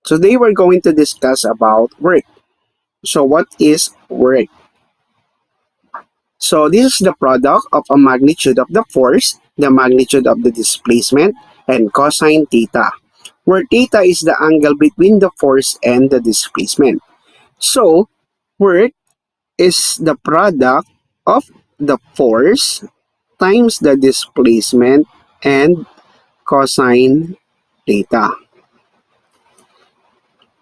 Today we're going to discuss about work. So what is work? So this is the product of a magnitude of the force, the magnitude of the displacement, and cosine theta, where theta is the angle between the force and the displacement. So work is the product of the force times the displacement and cosine theta.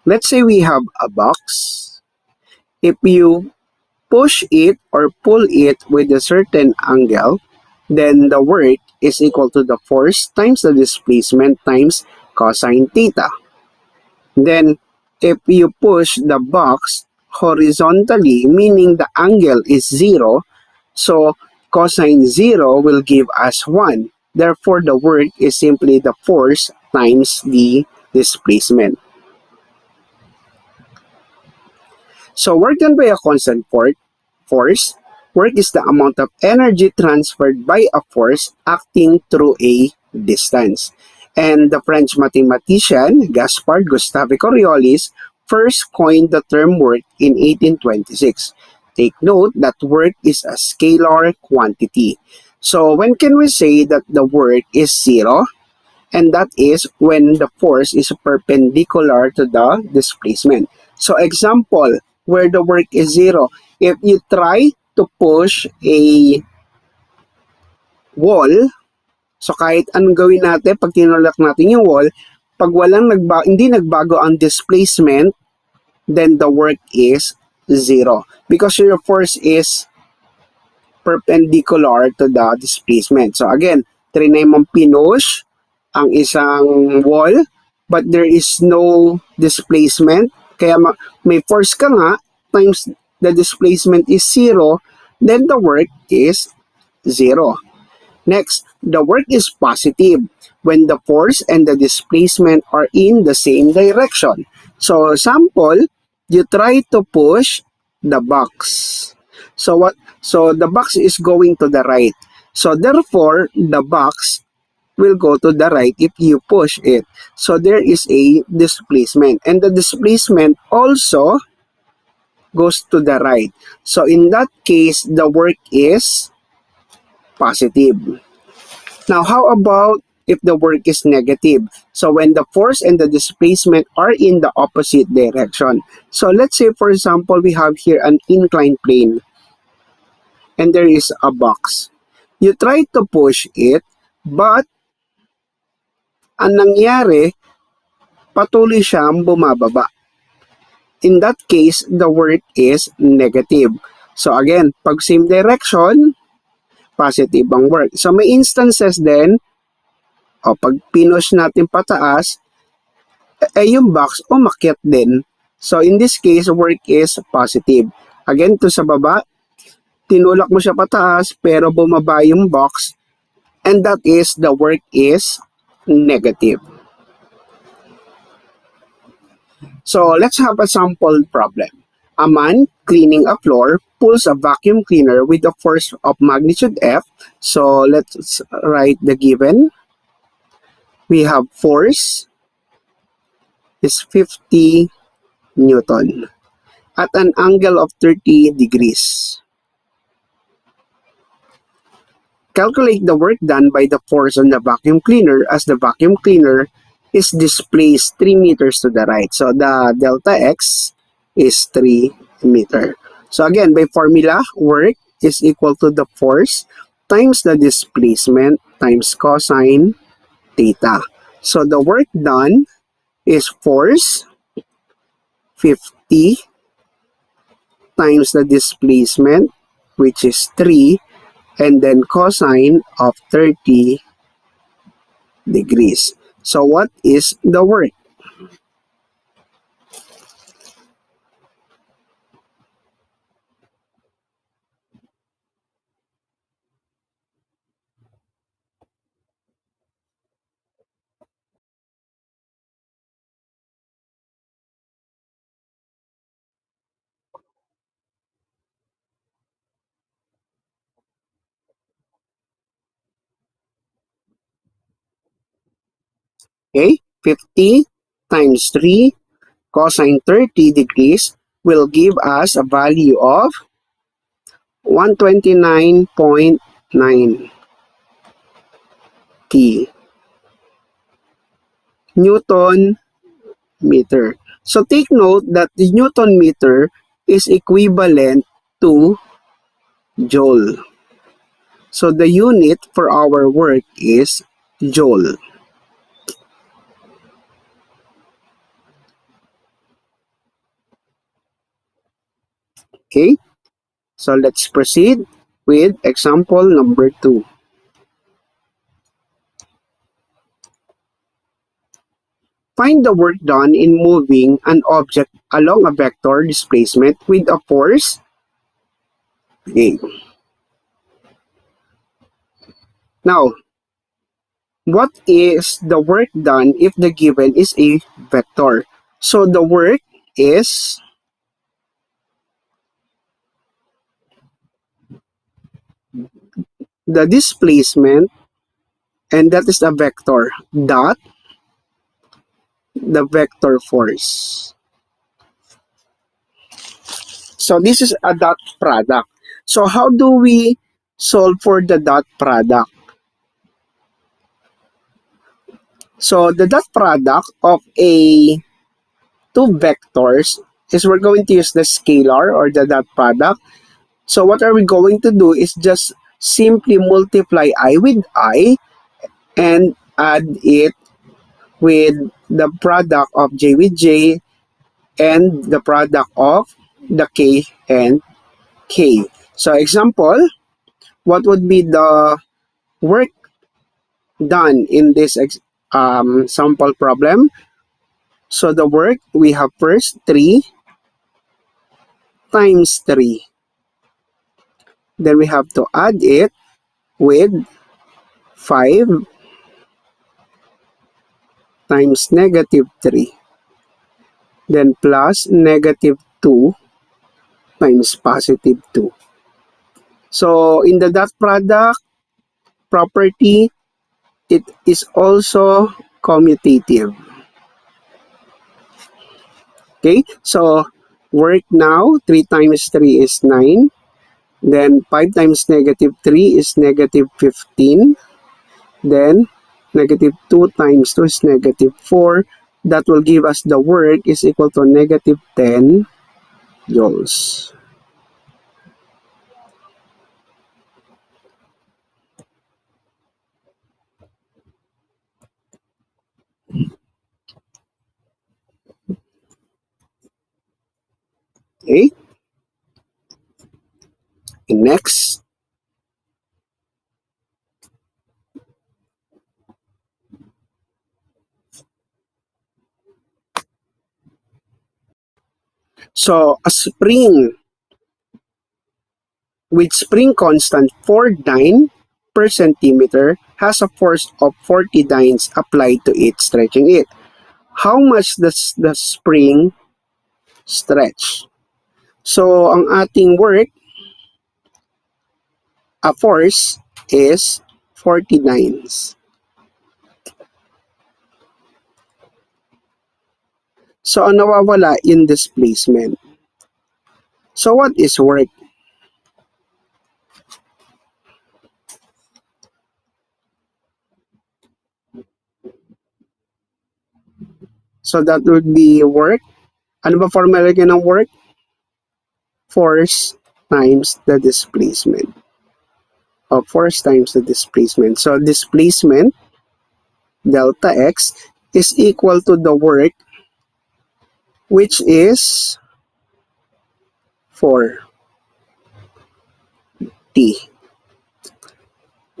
Let's say we have a box. If you push it or pull it with a certain angle, then the work is equal to the force times the displacement times cosine theta. Then, if you push the box horizontally, meaning the angle is 0, so cosine 0 will give us 1. Therefore, the work is simply the force times the displacement. So work done by a constant force. Work is the amount of energy transferred by a force acting through a distance. And the French mathematician Gaspard Gustave Coriolis first coined the term work in 1826. Take note that work is a scalar quantity. So when can we say that the work is zero? And that is when the force is perpendicular to the displacement. So example, where the work is zero, if you try to push a wall, so kahit anong gawin natin, pag tinulak natin yung wall, pag hindi nagbago ang displacement, then the work is zero. Because your force is perpendicular to the displacement. So again, trinay mong pinush ang isang wall, but there is no displacement. Kaya may force ka nga, times the displacement is zero, then the work is zero. Next, the work is positive when the force and the displacement are in the same direction. So, sample, you try to push the box. So what? So the box is going to the right. So therefore, the box will go to the right if you push it. So there is a displacement. And the displacement also goes to the right. So in that case, the work is positive. Now, how about if the work is negative? So when the force and the displacement are in the opposite direction. So let's say, for example, we have here an inclined plane and there is a box. You try to push it, but ang nangyari, patuloy siyang bumababa. In that case, the work is negative. So again, pag same direction, positive ang work. So may instances din, pag pinush natin pataas, yung box umakyat din. So in this case, work is positive. Again, to sa baba, tinulak mo siya pataas, pero bumaba yung box, and that is the work is negative. So let's have a sample problem. A man cleaning a floor pulls a vacuum cleaner with a force of magnitude F. So let's write the given. We have force is 50 Newton at an angle of 30 degrees. Calculate the work done by the force on the vacuum cleaner as the vacuum cleaner is displaced 3 meters to the right. So the delta x is 3 meter. So again, by formula, work is equal to the force times the displacement times cosine theta. So the work done is force 50 times the displacement, which is 3, and then cosine of 30 degrees. So what is the work? Okay, 50 times 3 cosine 30 degrees will give us a value of 129.9 T Newton meter. So take note that the Newton meter is equivalent to Joule. So the unit for our work is Joule. Okay, so let's proceed with example number 2. Find the work done in moving an object along a vector displacement with a force. Okay. Now, what is the work done if the given is a vector? So the work is the displacement, and that is a vector, dot the vector force. So this is a dot product. So how do we solve for the dot product? So the dot product of a two vectors is we're going to use the scalar or the dot product. So what are we going to do is just simply multiply I with I and add it with the product of j with j and the product of the k and k. So example, what would be the work done in this sample problem? So the work, we have first 3 times 3. Then we have to add it with 5 times negative 3. Then plus negative 2 times positive 2. So in the dot product property, it is also commutative. Okay, so work now, 3 times 3 is 9. Then 5 times negative 3 is negative 15. Then negative 2 times 2 is negative 4. That will give us the work is equal to negative 10 joules. Okay. And next, so a spring with spring constant 4 dyne per centimeter has a force of 40 dynes applied to it, stretching it. How much does the spring stretch? So ang ating work, a force is 40 dynes. So ang nawawala in displacement. So what is work? So that would be work. Ano ba formula ng work? Force times the displacement. Or force times the displacement. So displacement, delta x, is equal to the work, which is 4 T.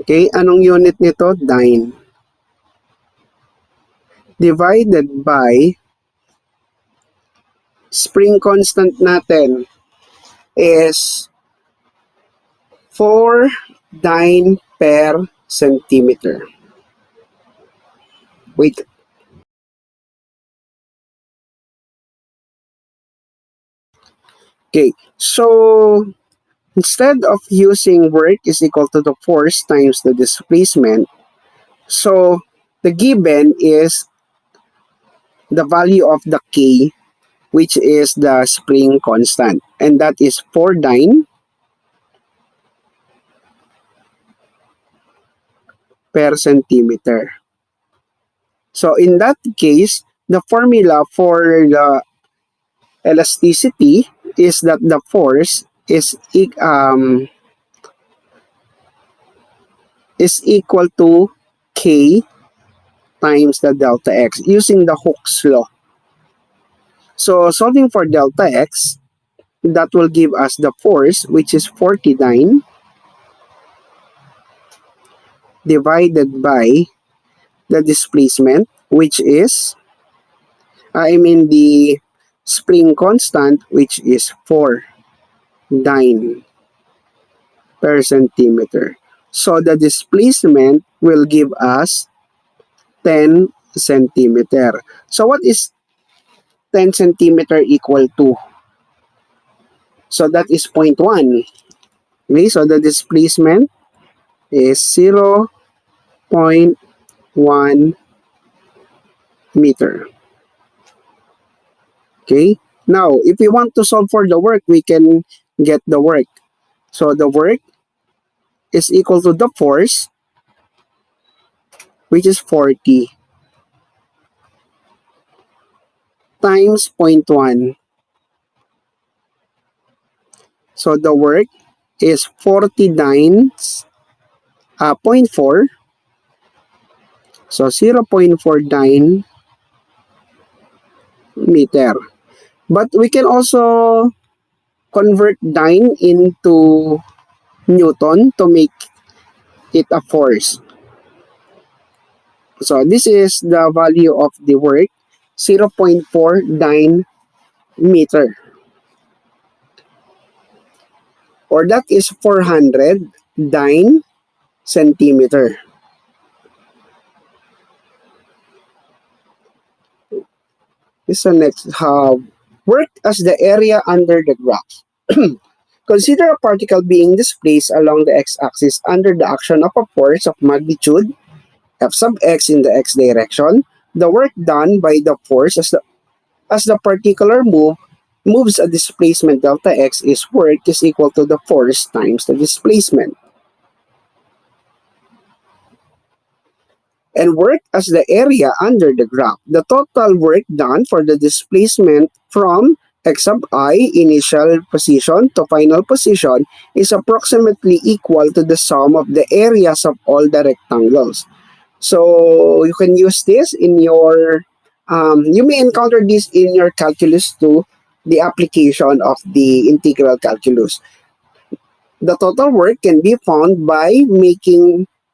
Okay, anong unit nito? Dyne. Divided by spring constant natin is 4 dyne per centimeter. Wait. Okay, so instead of using work is equal to the force times the displacement, so the given is the value of the k which is the spring constant. And that is 4 dyne per centimeter. So in that case, the formula for the elasticity is that the force is equal to K times the delta X using the Hooke's law. So solving for delta X, that will give us the force, which is 49 divided by the displacement, which is, the spring constant, which is 4 dyne per centimeter. So the displacement will give us 10 centimeter. So what is 10 centimeter equal to? So that is 0.1. Okay, so the displacement is 0.1 meter. Okay, now if we want to solve for the work, we can get the work. So the work is equal to the force, which is 40 times 0.1. So the work is 40 dynes, 0.4. So 0.4 dyne meter. But we can also convert dyne into Newton to make it a force. So this is the value of the work, 0.4 dyne meter. Or that is 400 dyne centimeter. This is the next. Work as the area under the graph. Consider a particle being displaced along the x-axis under the action of a force of magnitude f sub x in the x direction. The work done by the force as the particular moves a displacement delta x is work is equal to the force times the displacement. And work as the area under the graph. The total work done for the displacement from x sub I initial position to final position is approximately equal to the sum of the areas of all the rectangles. So you can use this in your, you may encounter this in your calculus too, the application of the integral calculus. The total work can be found by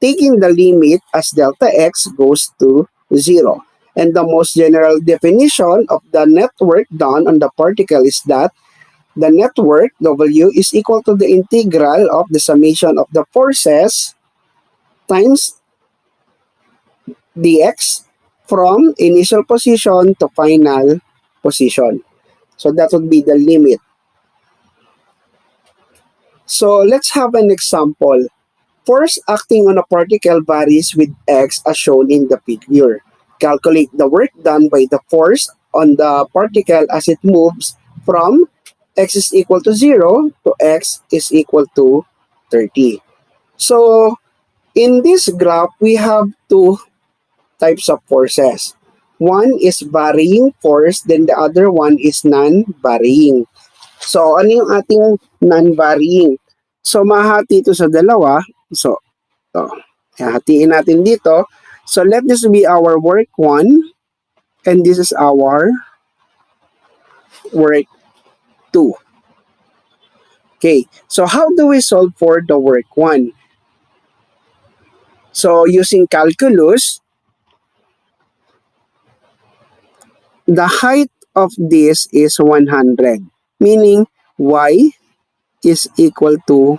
taking the limit as delta x goes to 0. And the most general definition of the net work done on the particle is that the net work, W, is equal to the integral of the summation of the forces times dx from initial position to final position. So that would be the limit. So let's have an example. Force acting on a particle varies with x as shown in the figure. Calculate the work done by the force on the particle as it moves from x is equal to 0 to x is equal to 30. So in this graph, we have two types of forces. One is varying force, then the other one is non-varying. So ano yung ating non-varying? So mahati ito sa dalawa. So hatiin natin dito. So let this be our work 1 and this is our work 2. Okay, so how do we solve for the work 1? So using calculus, the height of this is 100, meaning y is equal to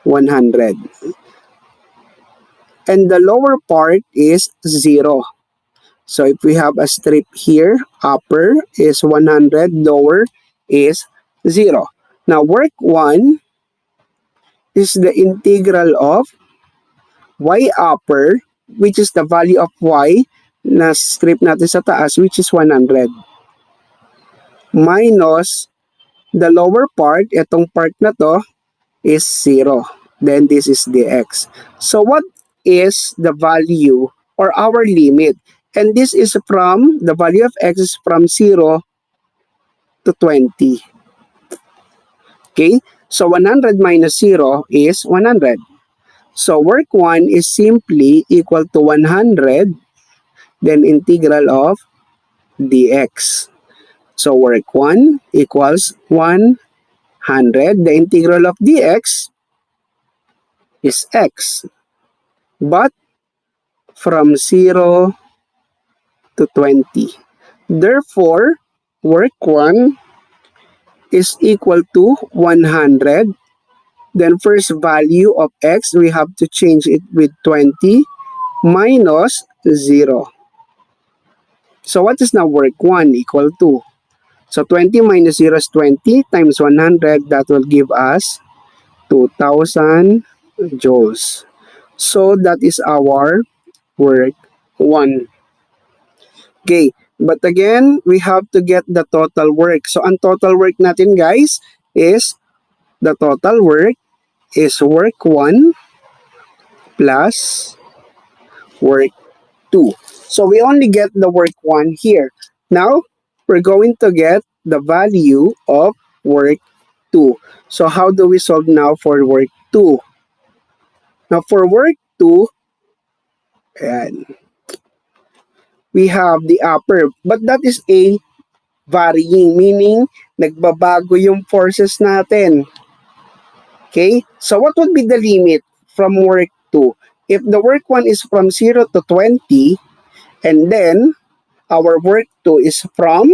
100. And the lower part is 0. So if we have a strip here, upper is 100, lower is 0. Now work 1 is the integral of y upper, which is the value of y na strip natin sa taas, which is 100. minus the lower part, itong part na to, is 0. Then this is dx. So what is the value or our limit? And this is from, the value of x is from 0 to 20. Okay? So 100 minus 0 is 100. So work 1 is simply equal to 100, then integral of dx. So work 1 equals 100. The integral of dx is x. But from 0 to 20. Therefore, work 1 is equal to 100. Then first value of x, we have to change it with 20 minus 0. So what is now work 1 equal to? So 20 minus 0 is 20 times 100. That will give us 2,000 joules. So that is our work 1. Okay, but again, we have to get the total work. So ang total work natin guys is, the total work is work 1 plus work 2. So we only get the work 1 here. Now, we're going to get the value of work 2. So how do we solve now for work 2? Now for work 2, ayan, we have the upper, but that is a varying, meaning nagbabago yung forces natin. Okay? So what would be the limit from work 2? If the work 1 is from 0 to 20, and then our work 2 is from,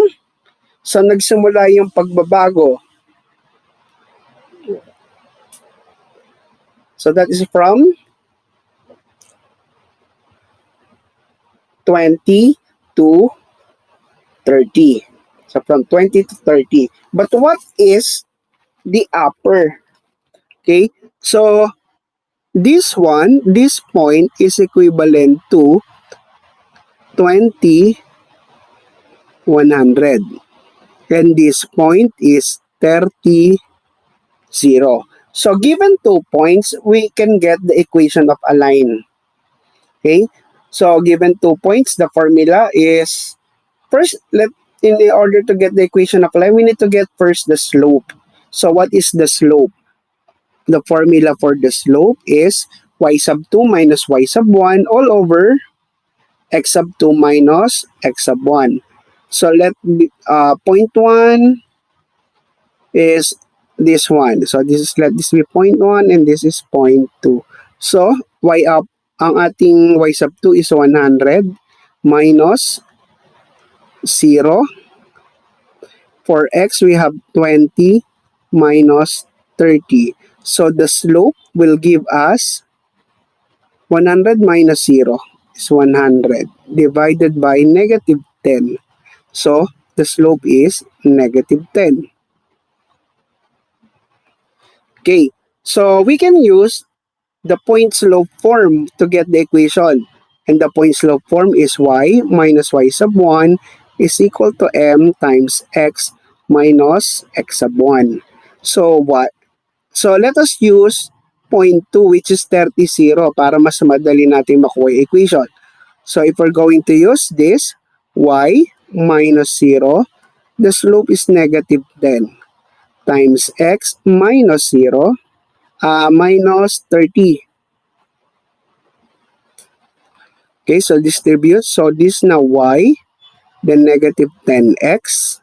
so nagsimula yung pagbabago. So that is from 20 to 30. So from 20 to 30. But what is the upper? Okay? So this one, this point is equivalent to 20, 100. And this point is 30, 0. So given 2 points, we can get the equation of a line. Okay? So given 2 points, the formula is, first, in order to get the equation of a line, we need to get first the slope. So what is the slope? The formula for the slope is y sub 2 minus y sub 1 all over x sub 2 minus x sub 1. So point 1 is this one. So let this be point 1 and this is point 2. So y up, ang ating y sub 2 is 100 minus 0. For x, we have 20 minus 30. So the slope will give us 100 minus 0 is 100 divided by negative 10. So the slope is negative 10. Okay, so we can use the point slope form to get the equation. And the point slope form is y minus y sub 1 is equal to m times x minus x sub 1. So what? So let us use point 2 which is 30, 0 para mas madali natin makuha yung equation. So if we're going to use this, y minus 0, the slope is negative 10 times x minus 0 minus 30. Okay, so distribute. So this now y, then negative 10x.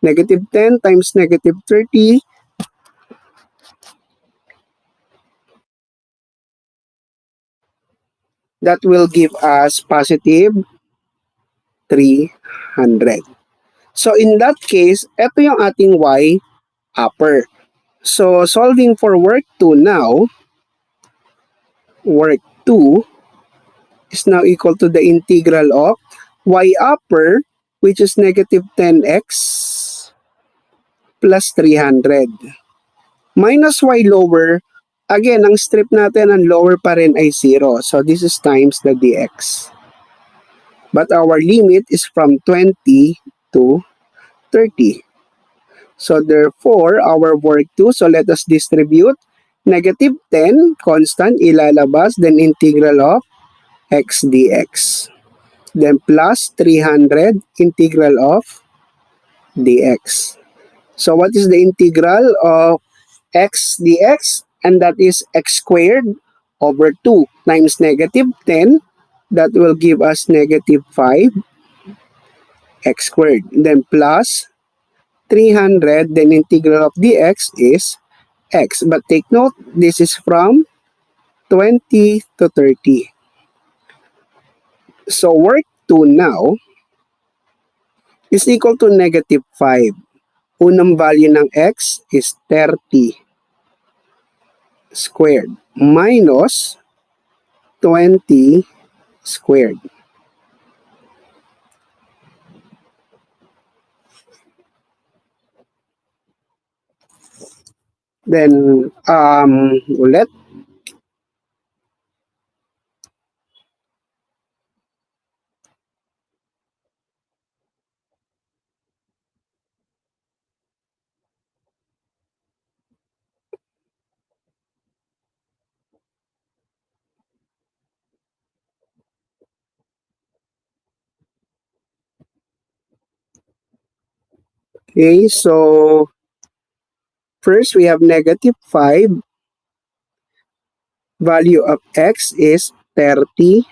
Negative 10 times negative 30. That will give us positive 300. So in that case, ito yung ating y upper. So solving for work 2 now, work 2 is now equal to the integral of y upper, which is negative 10x plus 300. Minus y lower, again, ang strip natin, ang lower pa rin ay 0. So this is times the dx. But our limit is from 20 to 30. So therefore, our work 2, so let us distribute. Negative 10, constant, ilalabas, then integral of x dx. Then plus 300, integral of dx. So what is the integral of x dx? And that is x squared over 2 times negative 10. That will give us negative 5 x squared. Then plus 300, then integral of dx is x. But take note, this is from 20 to 30. So work 2 now is equal to negative 5. Unang value ng x is 30 squared minus 20 squared. Then, ulit. Okay, so first we have negative 5. Value of x is 30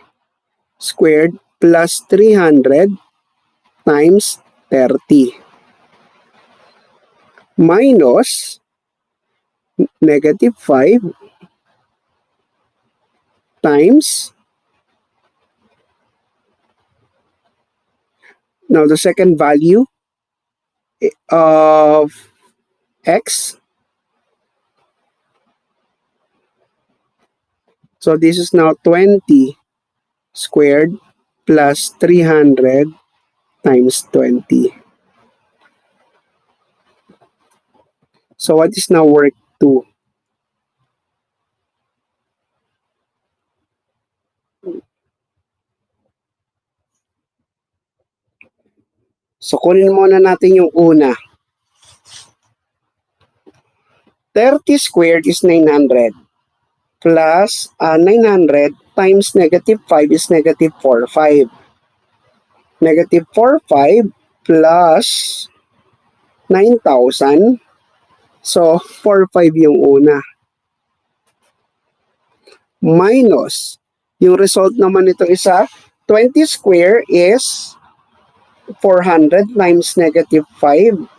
squared plus 300 times 30 minus negative 5 times, now the second value of x, so this is now 20 squared plus 300 times 20. So what is now work 2? So kunin muna natin yung una. 30 squared is 900 plus 900 times negative 5 is negative 45. Negative 45 plus 9,000. So 45 yung una. Minus, yung result naman nito isa, 20 square is 400 times negative 5.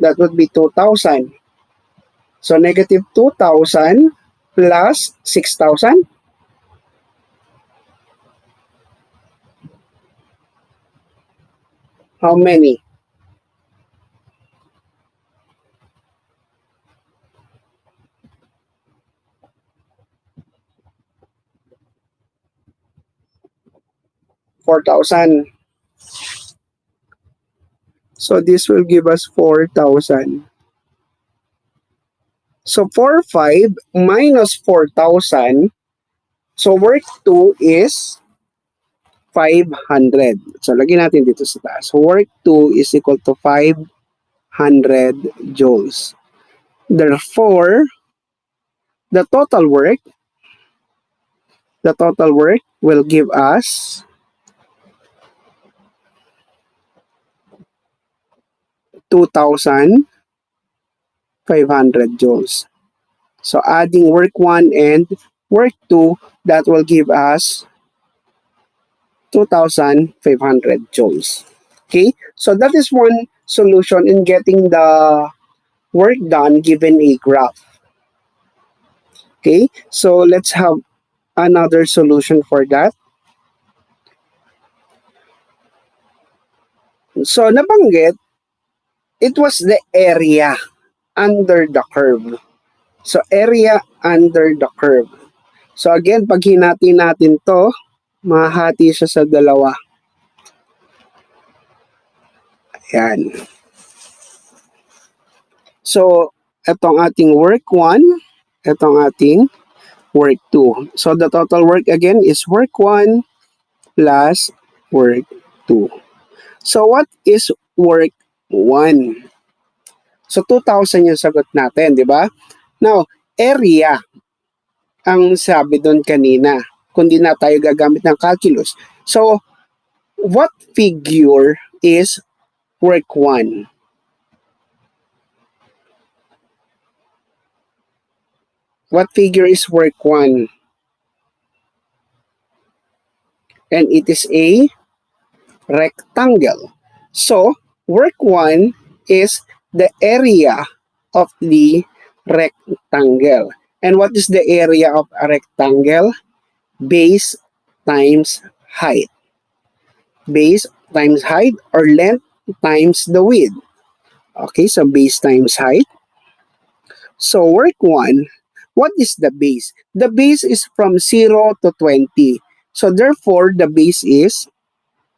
That would be 2,000. So negative 2,000 plus 6,000. How many? $4,000. So this will give us 4,000. So 4,500 minus 4,000. So work 2 is 500. So lagyan natin dito sa taas. So work 2 is equal to 500 joules. Therefore, the total work will give us 2,500 joules. So adding work 1 and work 2, that will give us 2,500 joules. Okay, so that is one solution in getting the work done given a graph. Okay, so let's have another solution for that. So nabanggit, it was the area under the curve. So area under the curve. So again, pag hinati natin to, mahati siya sa dalawa. Ayan. So, itong ating work 1, itong ating work 2. So, the total work again is work 1 plus work 2. So, what is work 1? So, 2,000 yung sagot natin, di ba? Now, area ang sabi doon kanina, kundi na tayo gagamit ng calculus. So, what figure is work 1? What figure is work 1? And it is a rectangle. So, work 1 is the area of the rectangle. And what is the area of a rectangle? Base times height. Base times height or length times the width. Okay, so base times height. So work 1, what is the base? The base is from 0 to 20. So therefore, the base is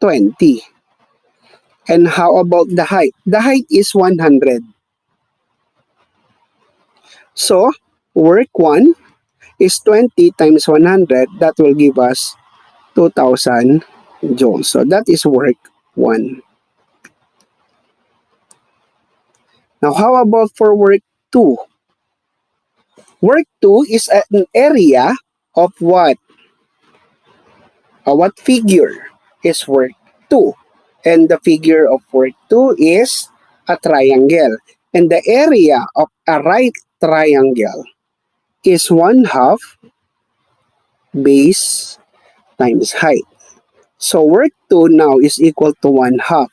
20. And how about the height? The height is 100. So work 1 is 20 times 100. That will give us 2,000 joules. So that is work 1. Now how about for work 2? Work 2 is an area of what? What figure is work 2? And the figure of work 2 is a triangle. And the area of a right triangle is 1/2 base times height. So work 2 now is equal to 1/2.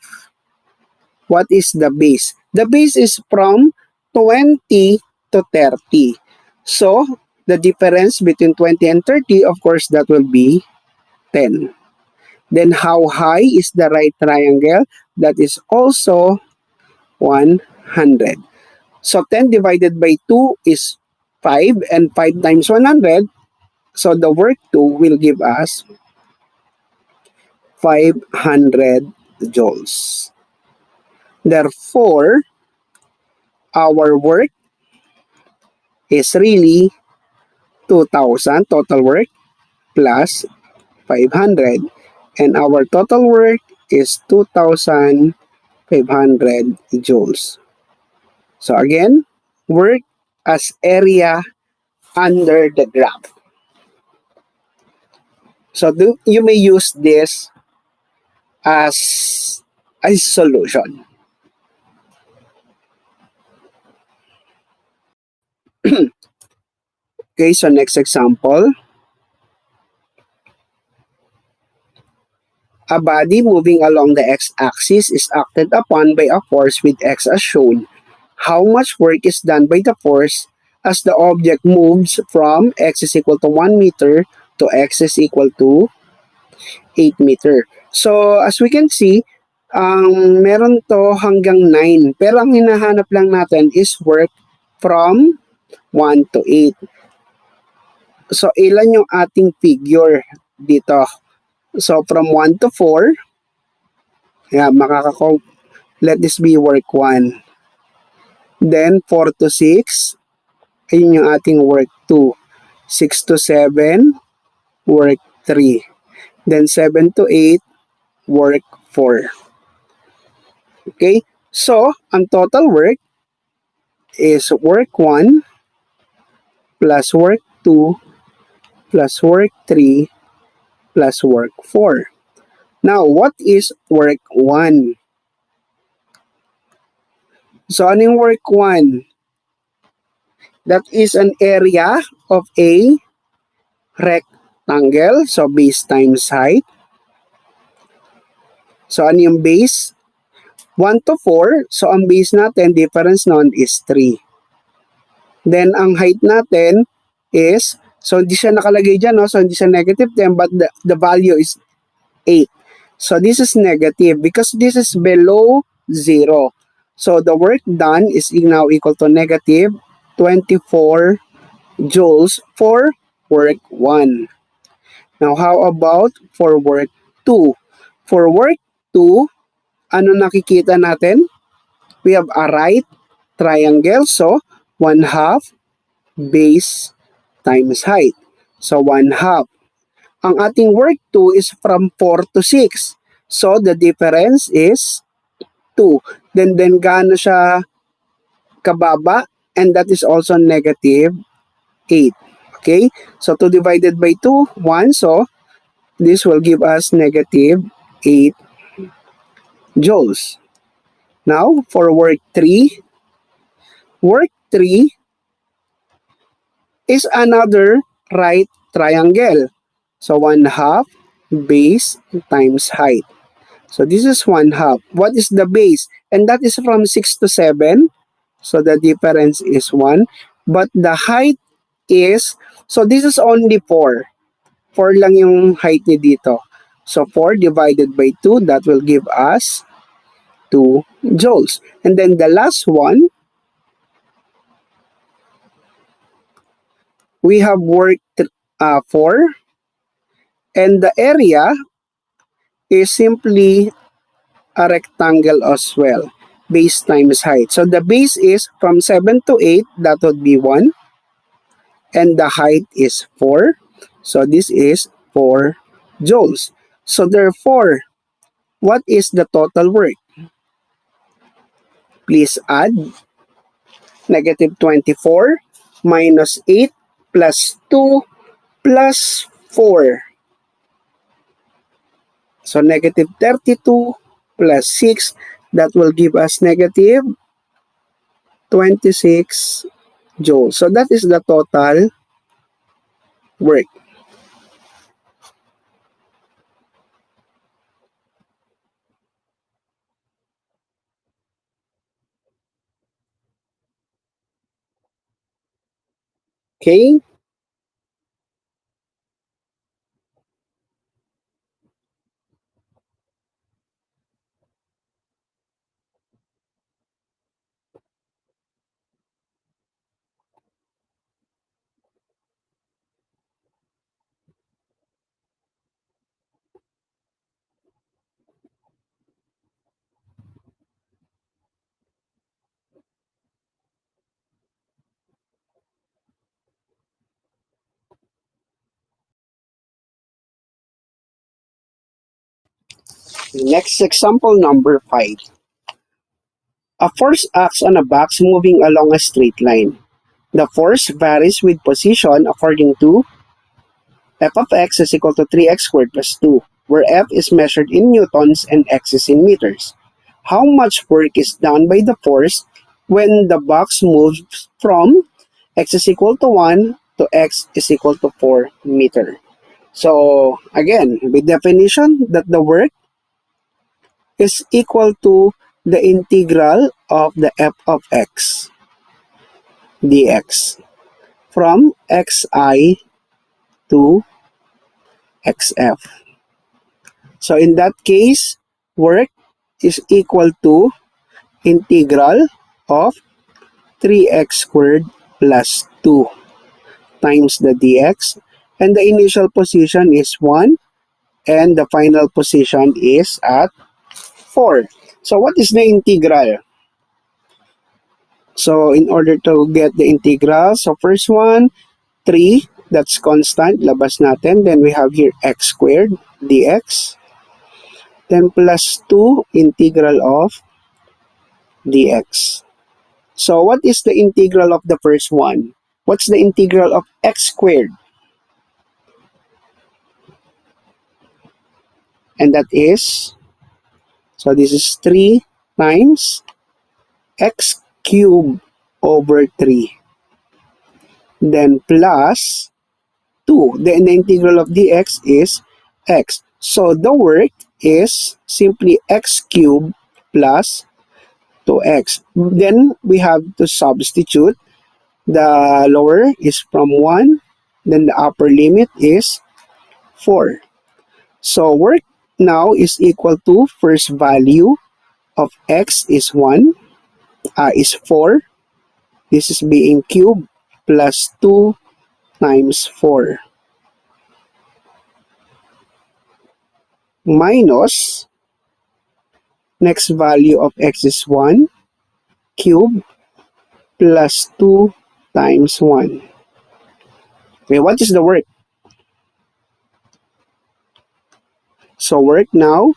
What is the base? The base is from 20 to 30. So the difference between 20 and 30, of course, that will be 10. Then how high is the right triangle? That is also 100. So 10 divided by 2 is 5, and 5 times 100. So the work 2 will give us 500 joules. Therefore, our work is really 2,000 total work plus 500, and our total work is 2,500 joules. So again, work as area under the graph. So you may use this as a solution. Okay, so next example. A body moving along the x-axis is acted upon by a force with x as shown. How much work is done by the force as the object moves from x is equal to 1 meter to x is equal to 8 meter. So, as we can see, meron to hanggang 9. Pero ang hinahanap lang natin is work from 1 to 8. So, ilan yung ating figure dito? So, from 1 to 4, yeah, let this be work 1. Then, 4 to 6, ayun yung ating work 2. 6 to 7, work 3. Then, 7 to 8, work 4. Okay? So, ang total work is work 1 plus work 2 plus work 3 plus work 4. Now, what is work 1? So, ano yung work 1? That is an area of a rectangle. So, base times height. So, ano yung base? 1 to 4. So, ang base natin, difference nun is 3. Then, ang height natin is, so hindi siya nakalagay dyan, no? So hindi siya negative 10, but the value is 8. So this is negative because this is below 0. So the work done is now equal to negative 24 joules for work 1. Now how about for work 2? For work 2, ano nakikita natin? We have a right triangle, so 1/2 base times height. So 1/2. Ang ating work 2 is from 4 to 6. So, the difference is 2. Then gaano siya kababa? And that is also negative 8. Okay? So, 2 divided by 2, 1. So, this will give us negative 8 joules. Now, for work 3 is another right triangle. So, 1 half base times height. So, this is 1 half. What is the base? And that is from 6 to 7. So, the difference is 1. But the height is, so this is only 4. 4 lang yung height ni dito. So, 4 divided by 2, that will give us 2 joules. And then the last one, we have work 4. And the area is simply a rectangle as well. Base times height. So, the base is from 7 to 8, that would be 1. And the height is 4. So, this is 4 joules. So, therefore, what is the total work? Please add negative 24 minus 8 plus 2 plus 4. So, negative 32 plus 6, that will give us negative 26 joules. So, that is the total work. Okay? Next example, number 5. A force acts on a box moving along a straight line. The force varies with position according to f of x is equal to 3x squared plus 2, where f is measured in newtons and x is in meters. How much work is done by the force when the box moves from x is equal to 1 to x is equal to 4 meter? So, again, with definition that the work is equal to the integral of the f of x dx from xi to xf. So in that case, work is equal to integral of 3x squared plus 2 times the dx, and the initial position is 1 and the final position is at 4. So what is the integral? So in order to get the integral, so first one, 3, that's constant, labas natin. Then we have here x squared dx. Then plus 2 integral of dx. So what is the integral of the first one? What's the integral of x squared? And that is, so this is 3 times x cubed over 3. Then plus 2. Then the integral of dx is x. So the work is simply x cubed plus 2x. Then we have to substitute. The lower is from 1. Then the upper limit is 4. So work now is equal to first value of x is 1, is 4. This is being cubed plus 2 times 4 minus next value of x is 1 cubed plus 2 times 1. Okay, what is the work? So work now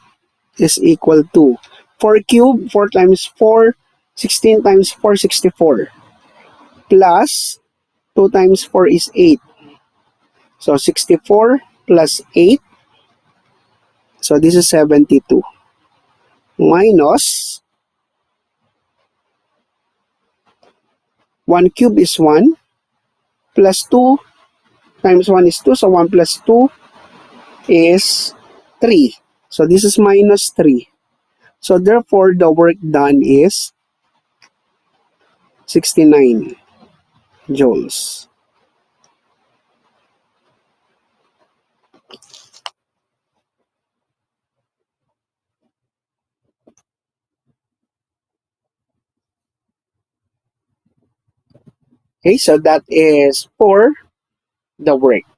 is equal to 4 cube, 4 times 4, 16 times 4, 64. Plus 2 times 4 is 8. So 64 plus 8. So this is 72. Minus 1 cube is 1. Plus 2 times 1 is 2. So 1 plus 2 is 3. So this is minus 3. So therefore, the work done is 69 joules. Okay, so that is for the work.